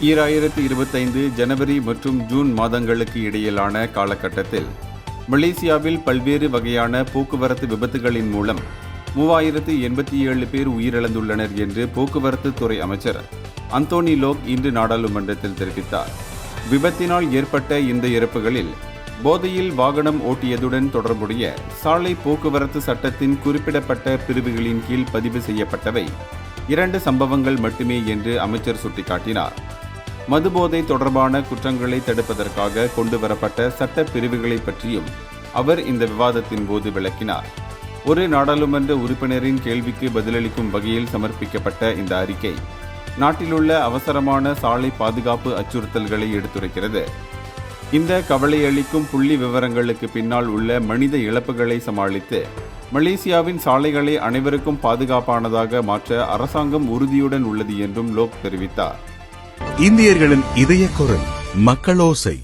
2025 ஜனவரி மற்றும் ஜூன் மாதங்களுக்கு இடையிலான காலகட்டத்தில் மலேசியாவில் பல்வேறு வகையான போக்குவரத்து விபத்துகளின் மூலம் 3087 பேர் உயிரிழந்துள்ளனர் என்று போக்குவரத்து துறை அமைச்சர் அந்தோனி லோக் இன்று நாடாளுமன்றத்தில் தெரிவித்தார். விபத்தினால் ஏற்பட்ட இந்த இறப்புகளில் போதையில் வாகனம் ஓட்டியதுடன் தொடர்புடைய சாலை போக்குவரத்து சட்டத்தின் குறிப்பிடப்பட்ட பிரிவுகளின் கீழ் பதிவு செய்யப்பட்டவை 2 சம்பவங்கள் மட்டுமே என்று அமைச்சர் சுட்டிக்காட்டினார். மதுபோதை தொடர்பான குற்றங்களை தடுப்பதற்காக கொண்டுவரப்பட்ட சட்ட பிரிவுகளை பற்றியும் அவர் இந்த விவாதத்தின் போது விளக்கினார். ஒரு நாடாளுமன்ற உறுப்பினரின் கேள்விக்கு பதிலளிக்கும் வகையில் சமர்ப்பிக்கப்பட்ட இந்த அறிக்கை நாட்டிலுள்ள அவசரமான சாலை பாதுகாப்பு அச்சுறுத்தல்களை எடுத்துரைக்கிறது. இந்த கவலையளிக்கும் புள்ளி விவரங்களுக்கு பின்னால் உள்ள மனித இழப்புகளை சமாளித்து மலேசியாவின் சாலைகளை அனைவருக்கும் பாதுகாப்பானதாக மாற்ற அரசாங்கம் உறுதியுடன் உள்ளது என்றும் லோக் தெரிவித்தார். இந்தியர்களின் இதய குரல் மக்களோசை.